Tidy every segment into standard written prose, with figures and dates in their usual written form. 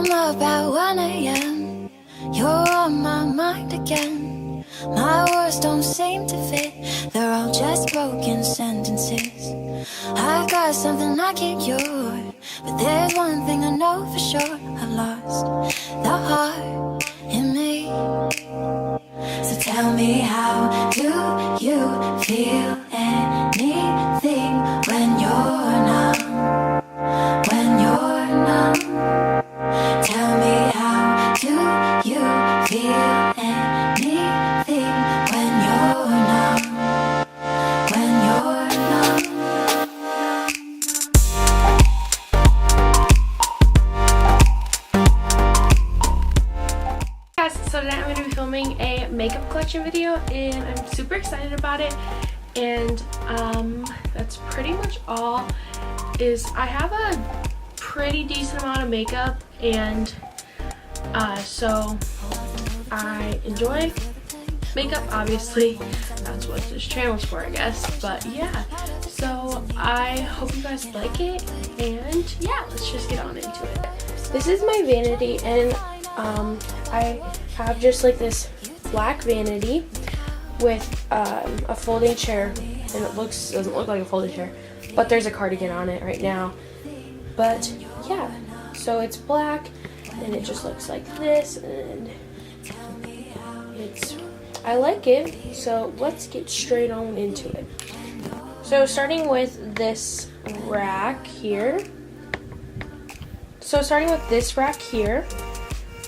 I'm up at 1 a.m. You're on my mind again. My words don't seem to fit. They're all just broken sentences. I got something I can't cure, but there's one thing I know for sure. I've lost the heart in me. So tell me, how do you feel anything when you're numb? When you're numb. Tell me, how do you feel anything when you're numb? When you're numb. Guys, so today I'm going to be filming a makeup collection video and I'm super excited about it, and that's pretty much all. I have a pretty decent amount of makeup, and so I enjoy makeup, obviously. That's what this channel's for, I guess. But yeah, so I hope you guys like it, and yeah, let's just get on into it. This is my vanity, and I have just like this black vanity with a folding chair, and it doesn't look like a folding chair, but there's a cardigan on it right now. But yeah, so it's black and it just looks like this, and I like it. So let's get straight on into it. So starting with this rack here.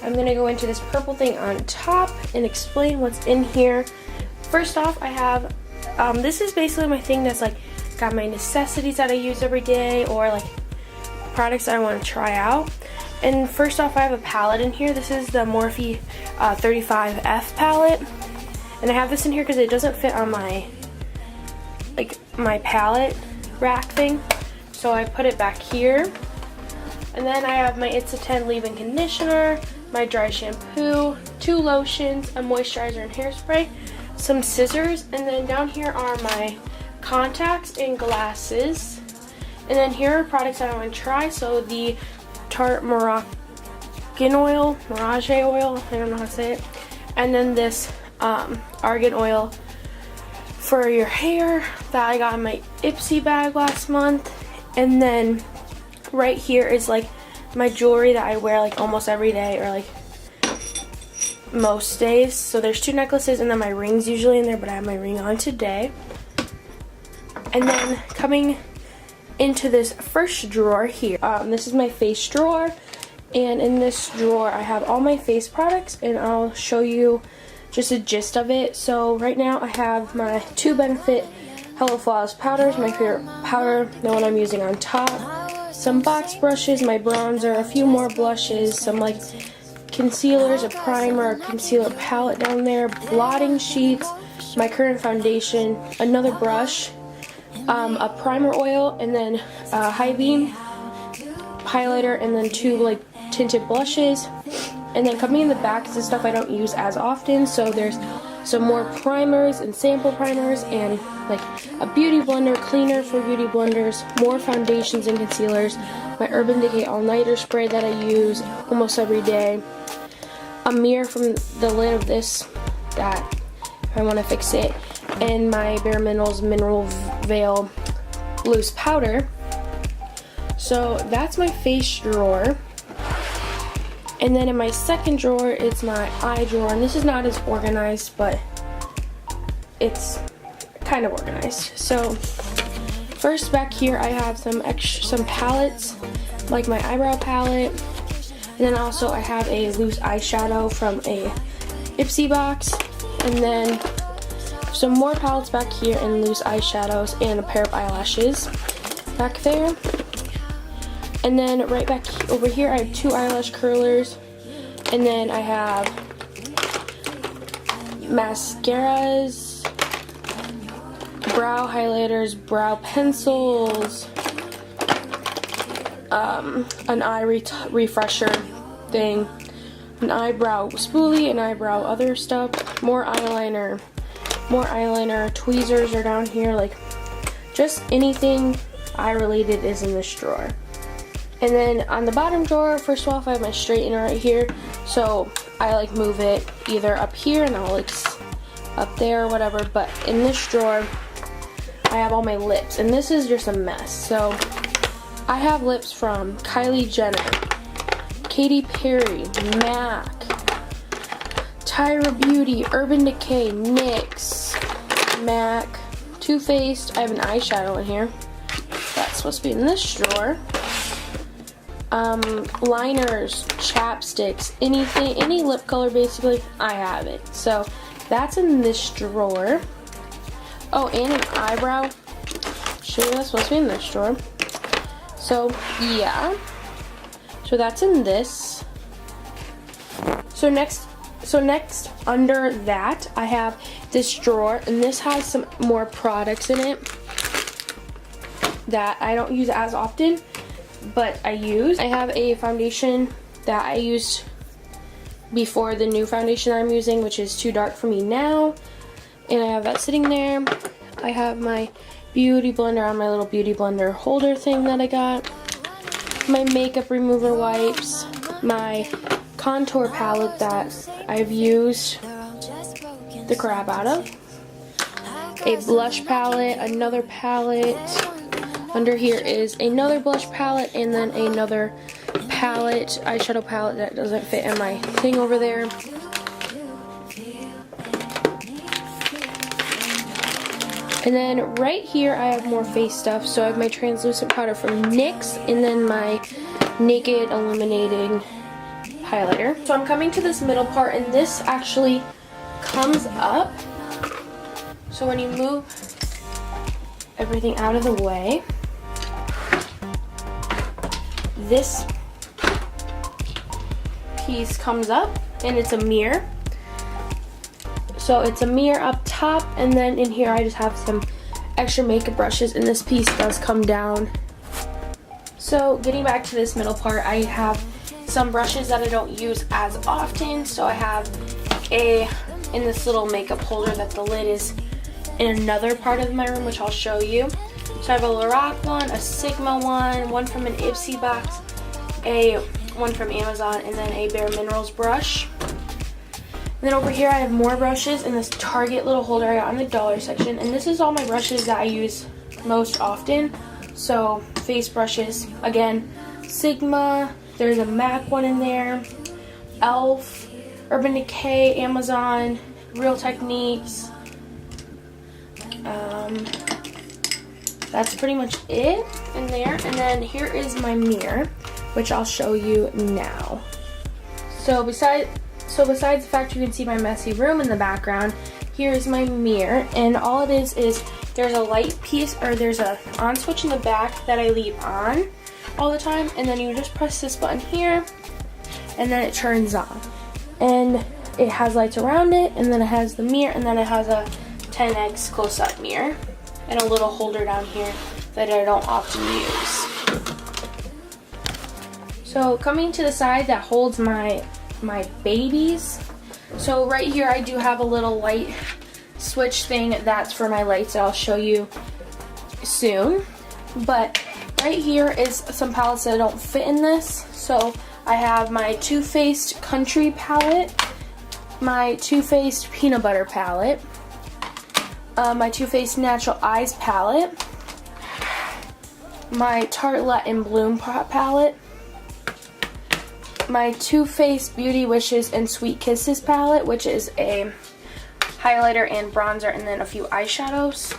I'm gonna go into this purple thing on top and explain what's in here. First off, I have, this is basically my thing that's like got my necessities that I use every day, or like products that I want to try out. And first off, I have a palette in here. This is the Morphe 35F palette, and I have this in here because it doesn't fit on my palette rack thing, so I put it back here. And then I have my It's a 10 leave-in conditioner, my dry shampoo, 2 lotions, a moisturizer and hairspray, some scissors, and then down here are my contacts and glasses. And then here are products that I want to try. So the Tarte Mirage oil, I don't know how to say it. And then this argan oil for your hair that I got in my Ipsy bag last month. And then right here is like my jewelry that I wear like almost every day, or like most days. So there's 2 necklaces and then my ring's usually in there, but I have my ring on today. And then coming into this first drawer here, this is my face drawer, and in this drawer I have all my face products, and I'll show you just a gist of it. So right now I have my 2 Benefit Hello Flawless powders, my favorite powder, the one I'm using on top, some box brushes, my bronzer, a few more blushes, some like concealers, a primer, a concealer palette down there, blotting sheets, my current foundation, another brush, a primer oil, and then a high beam highlighter, and then 2 like tinted blushes. And then coming in the back is the stuff I don't use as often, so there's some more primers and sample primers, and like a beauty blender cleaner for beauty blenders, more foundations and concealers, my Urban Decay all-nighter spray that I use almost every day, a mirror from the lid of this that I want to fix it, and my Bare Minerals Mineral Veil loose powder. So that's my face drawer. And then in my second drawer, it's my eye drawer, and this is not as organized, but it's kind of organized. So first back here, I have some palettes, like my eyebrow palette, and then also I have a loose eyeshadow from a Ipsy box, and then some more palettes back here and loose eyeshadows, and a pair of eyelashes back there. And then right back over here I have 2 eyelash curlers, and then I have mascaras, brow highlighters, brow pencils, an eye refresher thing, an eyebrow spoolie, an eyebrow other stuff, more eyeliner, tweezers are down here, like just anything eye related is in this drawer. And then on the bottom drawer, first of all, I have my straightener right here. So I like move it either up here and I'll like up there or whatever. But in this drawer, I have all my lips. And this is just a mess. So I have lips from Kylie Jenner, Katy Perry, MAC, Tyra Beauty, Urban Decay, NYX, MAC, Too Faced. I have an eyeshadow in here. That's supposed to be in this drawer. Liners, chapsticks, anything, any lip color basically, I have it. So that's in this drawer. Oh, and an eyebrow shaver that's supposed to be in this drawer. So yeah, so that's in this. So next under that I have this drawer, and this has some more products in it that I don't use as often, but I use. I have a foundation that I used before the new foundation I'm using, which is too dark for me now, and I have that sitting there. I have my beauty blender on my little beauty blender holder thing that I got, my makeup remover wipes, my contour palette that I've used the crap out of, a blush palette, another palette. Under here is another blush palette, and then another palette, eyeshadow palette that doesn't fit in my thing over there. And then right here I have more face stuff. So I have my translucent powder from NYX, and then my Naked Illuminating highlighter. So I'm coming to this middle part, and this actually comes up. So when you move everything out of the way, this piece comes up, and it's a mirror. So it's a mirror up top, and then in here I just have some extra makeup brushes, and this piece does come down. So getting back to this middle part, I have some brushes that I don't use as often. So I have in this little makeup holder that the lid is in another part of my room, which I'll show you. So I have a Lorac one, a Sigma one from an Ipsy box, one from Amazon, and then a Bare Minerals brush. And then over here I have more brushes in this Target little holder I got in the dollar section. And this is all my brushes that I use most often. So face brushes, again, Sigma, there's a MAC one in there, ELF, Urban Decay, Amazon, Real Techniques. That's pretty much it in there. And then here is my mirror, which I'll show you now. So besides the fact you can see my messy room in the background, here is my mirror, and all it is there's a light piece, or there's a on switch in the back that I leave on all the time, and then you just press this button here, and then it turns on. And it has lights around it, and then it has the mirror, and then it has a 10x close-up mirror, and a little holder down here that I don't often use. So coming to the side that holds my babies. So right here I do have a little light switch thing that's for my lights that I'll show you soon. But right here is some palettes that don't fit in this. So I have my Too Faced Country palette, my Too Faced Peanut Butter palette, my Too Faced Natural Eyes palette, my Tartelette in Bloom palette, my Too Faced Beauty Wishes and Sweet Kisses palette, which is a highlighter and bronzer, and then a few eyeshadows.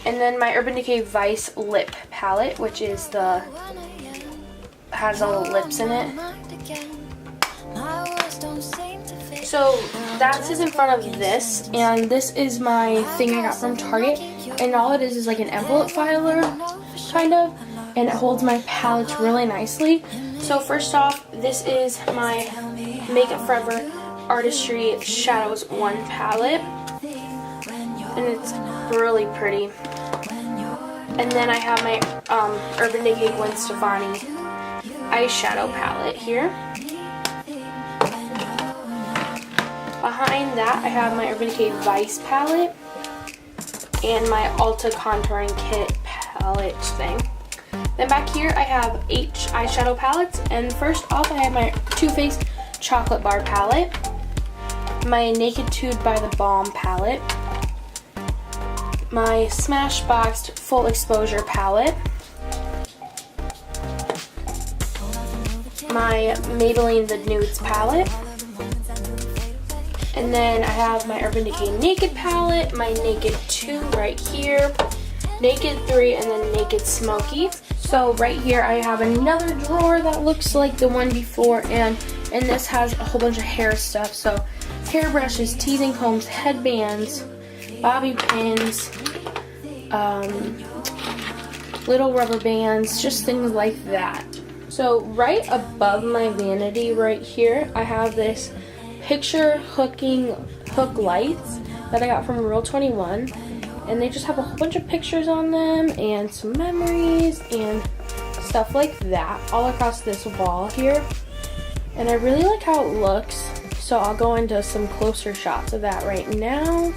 And then my Urban Decay Vice Lip palette, which is has all the lips in it. So that's in front of this, and this is my thing I got from Target, and all it is like an envelope filer, kind of, and it holds my palettes really nicely. So first off, this is my Makeup Forever Artistry Shadows 1 palette, and it's really pretty. And then I have my Urban Decay Gwen Stefani eyeshadow palette here. Behind that, I have my Urban Decay Vice palette and my Ulta Contouring Kit palette thing. Then back here I have 8 eyeshadow palettes, and first off I have my Too Faced Chocolate Bar palette, my Naked Tude by the Balm palette, my Smashbox Full Exposure palette, my Maybelline The Nudes palette, and then I have my Urban Decay Naked palette, my Naked 2 right here, Naked 3, and then Naked Smoky. So right here I have another drawer that looks like the one before, and this has a whole bunch of hair stuff. So hairbrushes, teasing combs, headbands, bobby pins, little rubber bands, just things like that. So right above my vanity right here, I have this picture hooking hook lights that I got from Rule 21, and they just have a whole bunch of pictures on them and some memories and stuff like that all across this wall here, and I really like how it looks, so I'll go into some closer shots of that right now.